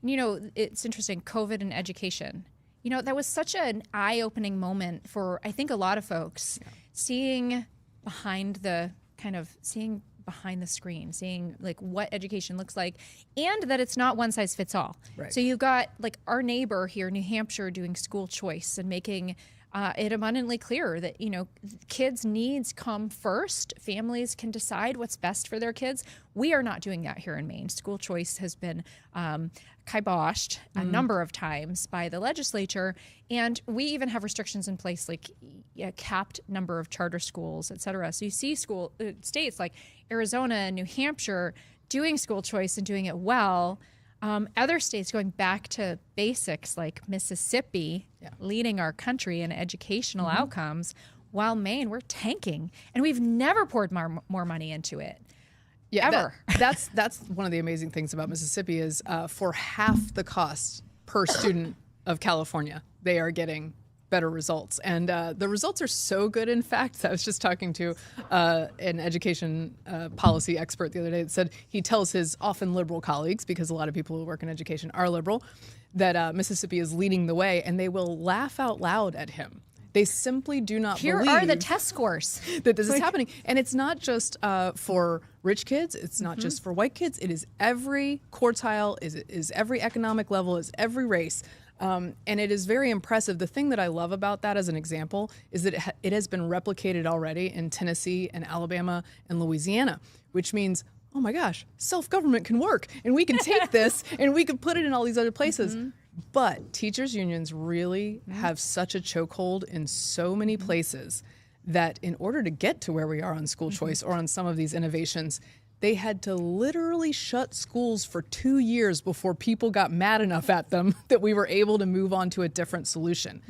It's interesting, COVID and education. That was such an eye-opening moment for, I think, a lot of folks, seeing behind the screen, seeing like what education looks like, and that it's not one size fits all. Right. So you've got like our neighbor here, New Hampshire, doing school choice and making it abundantly clear that, kids' needs come first. Families can decide what's best for their kids. We are not doing that here in Maine. School choice has been kiboshed a number of times by the legislature. And we even have restrictions in place, like a capped number of charter schools, et cetera. So you see states like Arizona and New Hampshire doing school choice and doing it well. Other states going back to basics, like Mississippi, leading our country in educational outcomes, while Maine, we're tanking. And we've never poured more money into it. Yeah, ever. That's one of the amazing things about Mississippi is for half the cost per student of California, they are getting better results. And the results are so good, in fact, I was just talking to an education policy expert the other day that said he tells his often liberal colleagues, because a lot of people who work in education are liberal, that Mississippi is leading the way, and they will laugh out loud at him. They simply do not believe. Here are the test scores. That this is happening. And it's not just for rich kids. It's not just for white kids. It is every quartile, is every economic level, is every race. And it is very impressive. The thing that I love about that as an example is that it has been replicated already in Tennessee and Alabama and Louisiana, which means, oh my gosh, self-government can work, and we can take this and we can put it in all these other places. But teachers' unions really have such a chokehold in so many places that in order to get to where we are on school choice or on some of these innovations, they had to literally shut schools for 2 years before people got mad enough at them that we were able to move on to a different solution.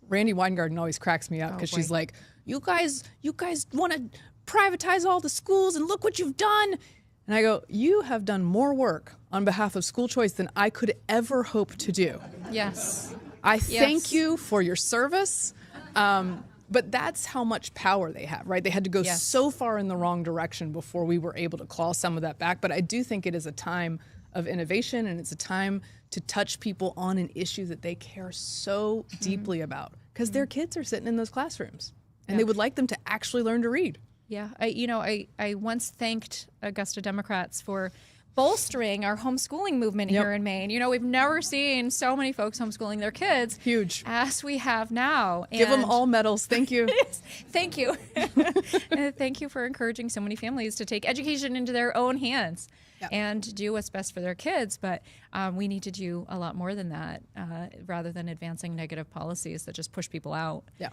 Randy Weingarten always cracks me up because she's like, you guys want to privatize all the schools and look what you've done. And I go, you have done more work on behalf of school choice than I could ever hope to do. Yes. I thank you for your service. But that's how much power they have, right? They had to go so far in the wrong direction before we were able to claw some of that back. But I do think it is a time of innovation, and it's a time to touch people on an issue that they care so deeply about, because their kids are sitting in those classrooms and they would like them to actually learn to read. Yeah, I once thanked Augusta Democrats for bolstering our homeschooling movement here in Maine. We've never seen so many folks homeschooling their kids. Huge. As we have now. Give them all medals. Thank you. Thank you. Thank you for encouraging so many families to take education into their own hands and do what's best for their kids. But we need to do a lot more than that rather than advancing negative policies that just push people out. Yeah.